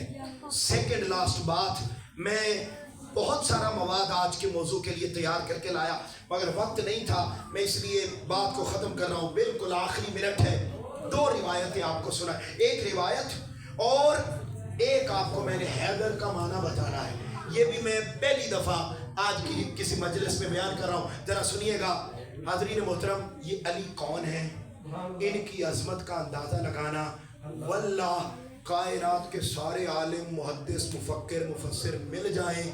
सेकंड लास्ट बात, मैं बहुत सारा मवाद आज के मौजू के लिए तैयार करके लाया, मगर वक्त नहीं था, मैं इसलिए बात को ख़त्म कर रहा हूँ। बिल्कुल आखिरी मिनट है। 2 रिवायतें आपको सुना, एक रिवायत और एक आपको मैंने हैदर का माना बताना है। ये भी मैं पहली दफ़ा आज की किसी मजलिस में बयान कर रहा हूँ, ज़रा सुनिएगा। हाज़रीन मोहतरम, ये अली कौन है, इनकी अजमत का अंदाज़ा लगाना, वल्लाह कायनात के सारे आलिम, मुहद्दिस, मुफक्किर, मुफस्सिर मिल जाएं,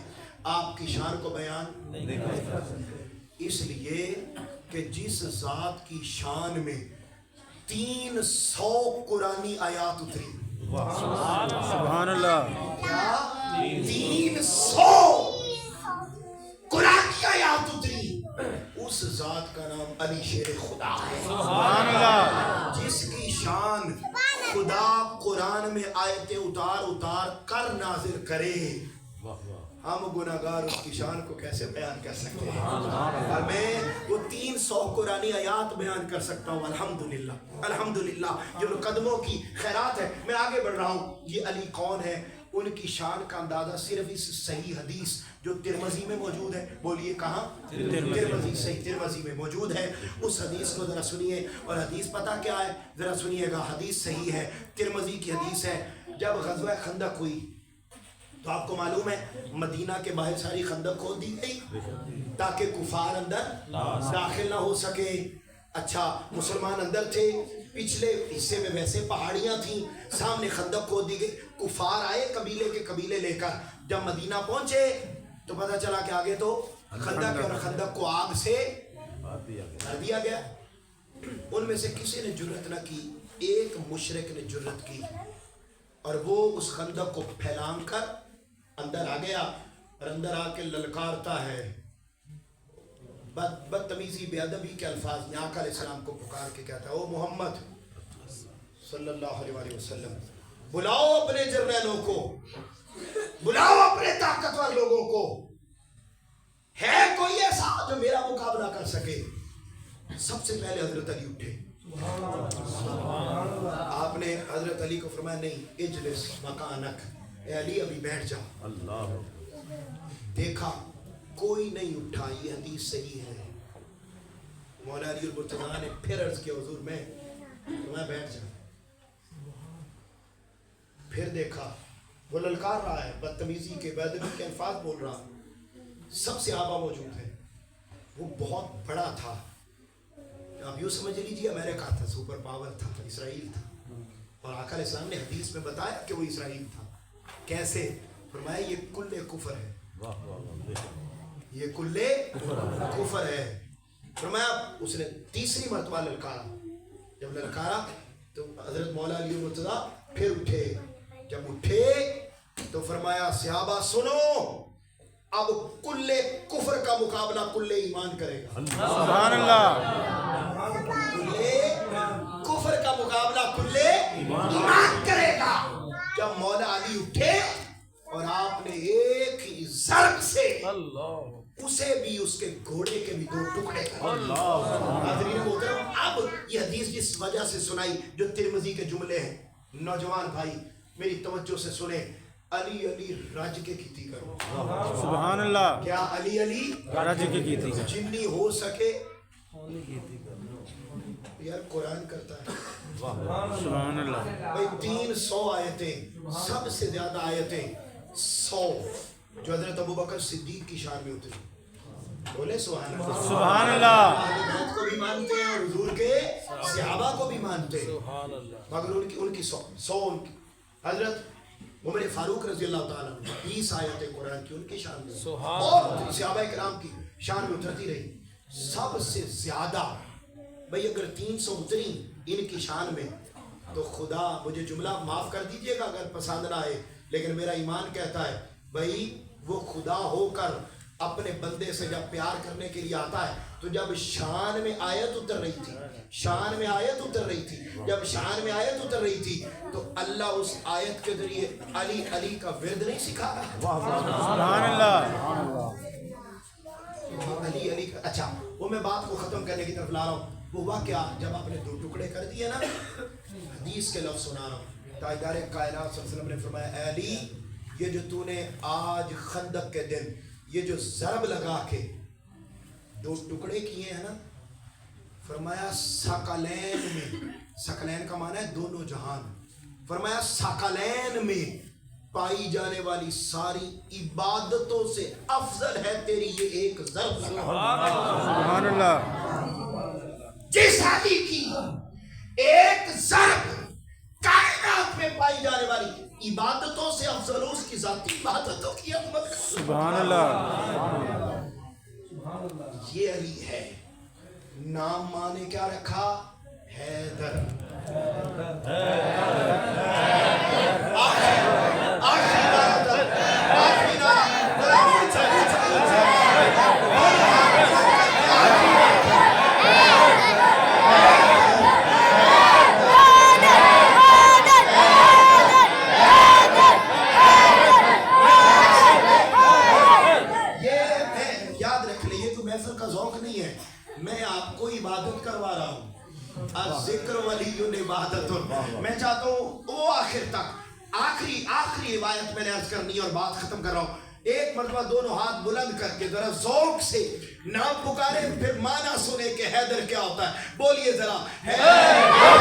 आपकी शान को बयान नहीं कर सकते। इसलिए कि जिस ज़ात की शान में 300 कुरानी आयात उतरी, सुभान अल्लाह। क्या 300 कुरानी आयात उतरी, उस ज़ात का नाम अली शेर खुदा है। सुभान अल्लाह। जिसकी शान खुदा कुरान में आयतें उतार उतार कर नाजिल करे, हम गुनाहगार उसकी शान को कैसे बयान कर सकते हैं। और मैं वो 300 कुरानी आयात बयान कर सकता हूँ। अल्हम्दुलिल्लाह, अल्हम्दुलिल्लाह, जो कदमों की खैरात है। मैं आगे बढ़ रहा हूँ। ये अली कौन है, उनकी शान का अंदाज़ा सिर्फ इस सही हदीस जो तिरमजी में मौजूद है, बोलिए कहाँ, तिरमजी, सही तिरमजी में मौजूद है। उस हदीस को ज़रा सुनिए, और हदीस पता क्या है, ज़रा सुनिएगा। हदीस सही है, तिरमजी की हदीस है। जब ग़ज़वा खंदक हुई تو آپ کو معلوم ہے مدینہ کے باہر ساری خندق کھود دی گئی تاکہ کفار اندر داخل نہ ہو سکے. اچھا مسلمان اندر تھے, پچھلے حصے میں ویسے پہاڑیاں تھیں, سامنے خندق کھود دی گئی. کفار آئے قبیلے کے قبیلے لے کر, جب مدینہ پہنچے تو پتہ چلا کہ آگے تو خندق ہے اور خندق کو آگ سے بھر دیا گیا. ان میں سے کسی نے جرت نہ کی, ایک مشرک نے جرت کی اور وہ اس خندق کو پھیلان کر اندر آ گیا اور اندر آ کے للکارتا ہے, بدتمیزی بے ادبی کے الفاظ میں آقا علیہ السلام کو پکار کے کہتا ہے, او محمد صلی اللہ علیہ وسلم, بلاؤ اپنے جرنیلوں کو, بلاؤ اپنے طاقتور لوگوں کو, ہے کوئی ایسا جو میرا مقابلہ کر سکے. سب سے پہلے حضرت علی اٹھے. آپ نے حضرت علی کو فرمایا نہیں, اجلس مکانک, اے علی ابھی بیٹھ جا. دیکھا کوئی نہیں اٹھا, یہ حدیث صحیح ہے. مولا علی المرتضیٰ نے پھر عرض کیا حضور میں بیٹھ جا. پھر دیکھا وہ للکار رہا ہے, بدتمیزی کے بے ادبی کے الفاظ بول رہا. سب صحابہ موجود ہیں. وہ بہت بڑا تھا, آپ یوں سمجھ لیجیے امریکہ تھا, سپر پاور تھا, اسرائیل تھا. اور آقا علیہ السلام نے حدیث میں بتایا کہ وہ اسرائیل تھا. کیسے؟ فرمایا یہ کل کفر ہے, یہ کل کفر ہے. فرمایا اس نے تیسری مرتبہ للکارا. جب للکارا تو حضرت مولا علی المرتضیٰ پھر اٹھے. جب اٹھے تو فرمایا صحابہ سنو, اب کل کفر کا مقابلہ کل ایمان کرے گا. سبحان اللہ. کفر کا مقابلہ کل ایمان کرے گا. جب مولا علی اٹھے اور آپ نے ایک ہی ضرب سے اسے بھی اس کے گھوڑے کے بھی 2 ٹکڑے کر. حاضرین محترم, اب یہ حدیث جس وجہ سے سنائی جو ترمذی کے جملے ہیں, نوجوان بھائی میری توجہ سے سنیں. علی علی رج کے کیتی کرو. سبحان اللہ. کیا علی علی رج کے کیتی کرو, جنی ہو سکے. یار قرآن کرتا ہے. سبحان اللہ. بھائی 300 آیتیں, سب سے زیادہ آیتیں 100 جو حضرت ابوبکر صدیق کی شان میں اتری. بولے سبحان اللہ. سبحان اللہ. اہل بیت کو بھی مانتے ہیں اور حضور کے صحابہ کو بھی مانتے ہیں, مگر ان کی 100 حضرت عمر فاروق رضی اللہ تعالیٰ 20 آیتیں قرآن کی ان کی شان میں اور صحابہ کرام کی شان میں اترتی رہی. سب سے زیادہ بھئی اگر 300 اتری ان کی شان میں تو خدا مجھے جملہ معاف کر دیجئے گا اگر پسند نہ آئے, لیکن میرا ایمان کہتا ہے بھئی وہ خدا ہو کر اپنے بندے سے جب پیار کرنے کے لیے آتا ہے تو جب شان میں آیت اتر رہی تھی, شان میں آیت اتر رہی تھی, جب شان میں آیت اتر رہی تھی تو اللہ اس آیت کے ذریعے علی علی کا ورد نہیں سکھا رہا. سبحان اللہ. علی علی کا. اچھا وہ میں بات کو ختم کرنے کی طرف لا رہا ہوں. وہ ہوا کیا جب آپ نے 2 ٹکڑے کر دیے نا, حدیث کے لفظ سنا رہا ہوں. تاجدار کائنات صلی اللہ علیہ وسلم نے فرمایا اے علی یہ جو تو نے آج خندق کے دن یہ جو ضرب لگا کے 2 ٹکڑے کیے ہیں نا, فرمایا ثقلین میں, ثقلین کا معنی ہے دونوں جہان, فرمایا ثقلین میں پائی جانے والی ساری عبادتوں سے افضل ہے تیری یہ ایک ضرب. سبحان اللہ. جس علی کی ایک ضرب کائنات میں پائی جانے والی عبادتوں سے افضل اس کی ذاتی عبادتوں کی عظمت. سبحان اللہ. یہ علی ہے. نام مانے کیا رکھا؟ حیدر. عبادت کروا رہا ہوں. ذکر ولی عبادت. میں چاہتا ہوں وہ آخر تک آخری روایت میں نے عرض کرنی اور بات ختم کر رہا ہوں. ایک مرتبہ دونوں ہاتھ بلند کر کے ذرا ذوق سے نام پکارے, پھر معنی سنے کہ حیدر کیا ہوتا ہے. بولیے ذرا حیدر.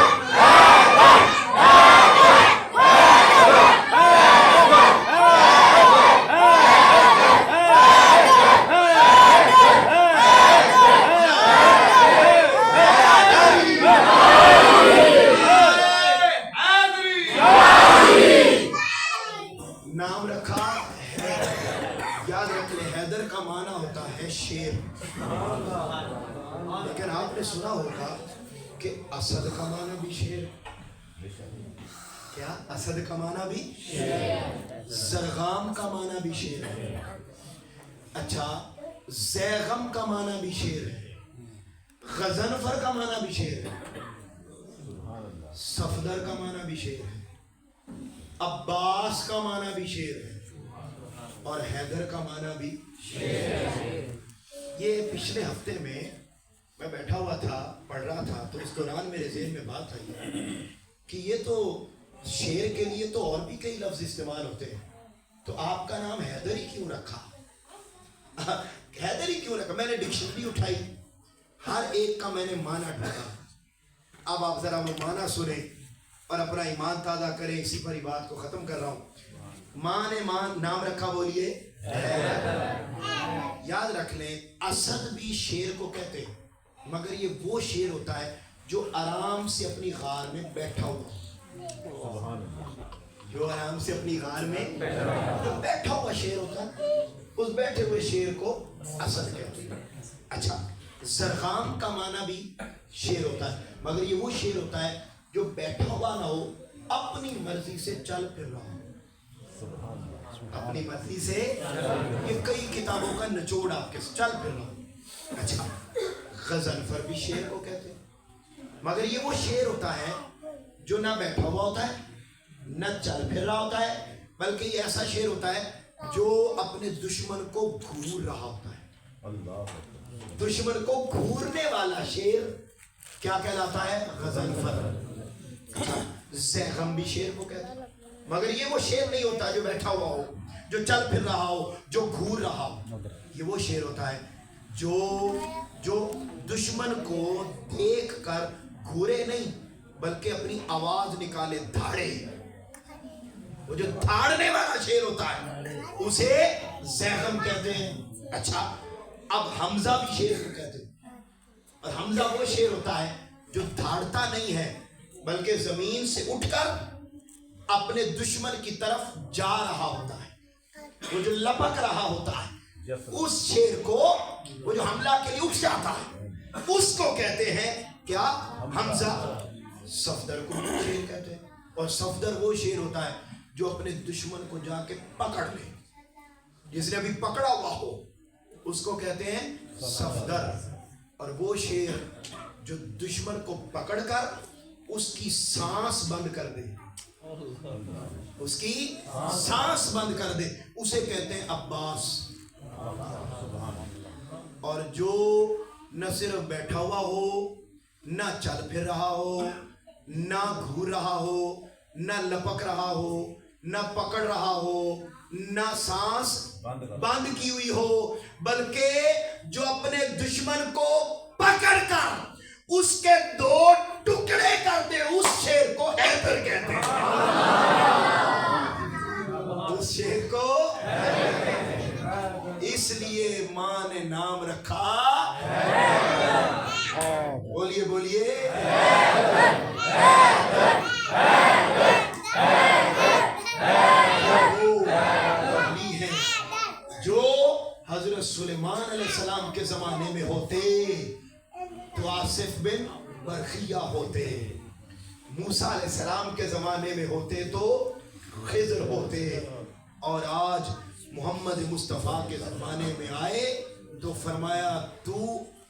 اسد کا معنی بھی شیر ہے. کیا اسد کا معنی بھی شیر. زرغام کا معنی بھی شیر ہے. اچھا زیغم کا معنی بھی شیر ہے. غضنفر کا معنی بھی شیر ہے. صفدر کا معنی بھی شیر ہے. عباس کا معنی بھی شیر ہے. اور حیدر کا معنی بھی شیر ہے. یہ پچھلے ہفتے میں بیٹھا ہوا تھا پڑھ رہا تھا تو اس دوران میرے ذہن میں بات آئی کہ یہ تو شیر کے لیے تو اور بھی کئی لفظ استعمال ہوتے ہیں, تو آپ کا نام حیدر ہی کیوں رکھا؟ حیدر ہی کیوں رکھا؟ میں نے ڈکشنری اٹھائی, ہر ایک کا میں نے معنی ڈھونڈا. اب آپ ذرا وہ معنی سنیں اور اپنا ایمان تازہ کریں. اسی پر ہی بات کو ختم کر رہا ہوں. ماں نے نام رکھا, بولیے. یاد رکھ لیں اسد بھی شیر کو کہتے ہیں, مگر یہ وہ شیر ہوتا ہے جو آرام سے اپنی غار میں بیٹھا ہوا, جو آرام سے اپنی غار میں بیٹھا ہوا شیر ہوتا ہے, اس بیٹھے ہوئے شیر کو اسد کہتے ہیں. اچھا زرغام کا معنی بھی شیر ہوتا ہے, مگر یہ وہ شیر ہوتا ہے جو بیٹھا ہوا نہ ہو, اپنی مرضی سے چل پھر رہا ہو. اپنی مرضی سے, یہ کئی کتابوں کا نچوڑ آپ کے چل پھر رہا ہو. اچھا غضنفر بھی شیر کو کہتے ہیں, مگر یہ وہ شیر ہوتا ہے جو نہ بیٹھا ہوا ہوتا ہے نہ چل پھر رہا ہوتا ہے, بلکہ یہ ایسا شیر ہوتا ہے جو اپنے دشمن کو گھور رہا ہوتا ہے. دشمن کو گھورنے والا شیر کیا کہلاتا ہے؟ غضنفر. زیغم بھی شیر کو کہتے ہیں, مگر یہ وہ شیر نہیں ہوتا جو بیٹھا ہوا ہو, جو چل پھر رہا ہو, جو گھور رہا ہو. یہ وہ شیر ہوتا ہے جو دشمن کو دیکھ کر گھورے نہیں بلکہ اپنی آواز نکالے, دھاڑے. وہ جو دھاڑنے والا شیر ہوتا ہے اسے زیغم کہتے ہیں. اچھا اب حمزہ بھی شیر کو کہتے ہیں, اور حمزہ وہ شیر ہوتا ہے جو دھاڑتا نہیں ہے بلکہ زمین سے اٹھ کر اپنے دشمن کی طرف جا رہا ہوتا ہے. وہ جو لپک رہا ہوتا ہے اس شیر کو, وہ جو حملہ کے لیے اٹھ جاتا ہے, اس کو کہتے ہیں کیا؟ حمزہ. صفدر کو بھی شیر کہتے ہیں, اور صفدر وہ شیر ہوتا ہے جو اپنے دشمن کو جا کے پکڑ لے, جس نے ابھی پکڑا ہوا ہو اس کو کہتے ہیں صفدر. اور وہ شیر جو دشمن کو پکڑ کر اس کی سانس بند کر دے, اس کی سانس بند کر دے, اسے کہتے ہیں عباس. اور جو نہ صرف بیٹھا ہوا ہو, نہ چل پھر رہا ہو, نہ گھور رہا ہو, نہ لپک رہا ہو, نہ پکڑ رہا ہو, نہ سانس بند کی ہوئی ہو, بلکہ جو اپنے دشمن کو پکڑ کر اس کے دو ٹکڑے کر دے, اس شیر کو حیدر کہتے ہیں. اس شیر کو اس لیے ماں نے نام رکھا. بولیے بولیے. جو حضرت سلیمان علیہ السلام کے زمانے میں ہوتے تو آصف بن برخیہ ہوتے, موسیٰ علیہ السلام کے زمانے میں ہوتے تو خضر ہوتے, اور آج محمد مصطفیٰ کے زمانے میں آئے تو فرمایا تو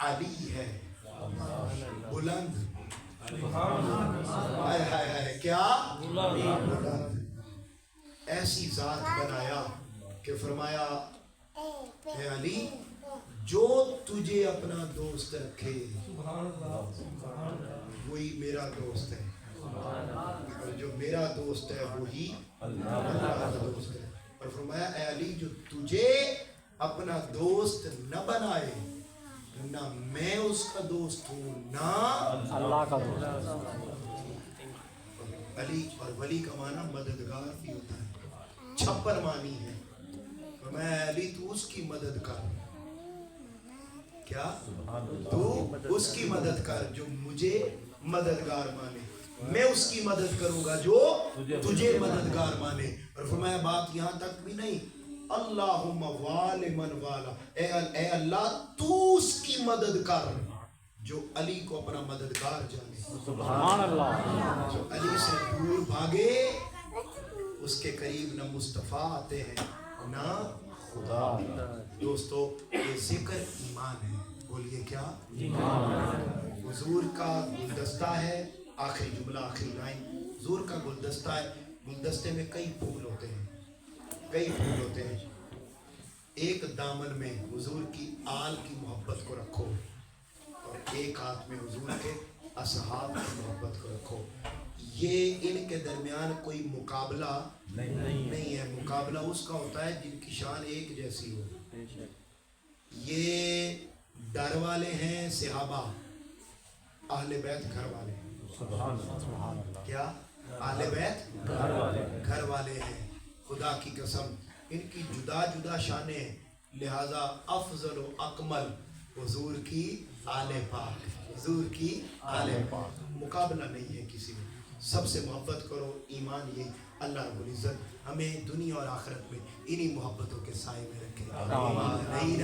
علی ہے بلند. ہائے ہائے ہائے, کیا بلند. ایسی ذات بنایا کہ فرمایا اے علی جو تجھے اپنا دوست رکھے وہی میرا دوست ہے, اور جو میرا دوست ہے وہی اللہ کا دوست ہے. اور فرمایا اے علی جو تجھے اپنا دوست نہ بنائے, نہ میں اس کا دوست ہوں نہ اللہ کا دوست. علی اور ولی کا معنی مددگار بھی ہوتا ہے, چھپر معنی ہے. میں علی تو اس کی مدد کر, کیا تو اس کی مدد کر جو مجھے مددگار مانے, میں اس کی مدد کروں گا جو تجھے مددگار مانے. اور فرمایا بات یہاں تک بھی نہیں, اللہم وال من والا, اے اللہ تو اس کی مدد کر जो अली को अपना मददगार जाने, सुभान अल्लाह, जो अली से दूर भागे उसके करीब न मुस्तफ़ा आते हैं ना खुदा। दोस्तों ये जिक्र ईमान है, बोलिए क्या ईमान। हुजूर का गुलदस्ता है, आखिरी जुमला आखिरी लाइन, हुजूर का गुलदस्ता है। गुलदस्ते में कई फूल होते हैं, कई फूल होते हैं। एक दामन में हुजूर की आल की मोहब्बत को रखो और एक हाथ में हुजूर के असहाब की मोहब्बत को रखो। ये इनके दरमियान कोई मुकाबला नहीं है। मुकाबला उसका होता है जिनकी शान एक जैसी हो। ये डर वाले हैं सहाबा, अहले बैत घर वाले, क्या अहले बैत घर वाले हैं। खुदा की कसम इनकी जुदा जुदा शाने, लिहाजा अफजल व अकमल हुजूर की आले पाक, हुजूर की आले पाक। मुकाबला नहीं है किसी में, सबसे मोहब्बत करो। ईमान ये अल्लाह रब्बुल इज़्ज़त हमें दुनिया और आखिरत में इन्हीं मोहब्बतों के साए में रखे। आमीन।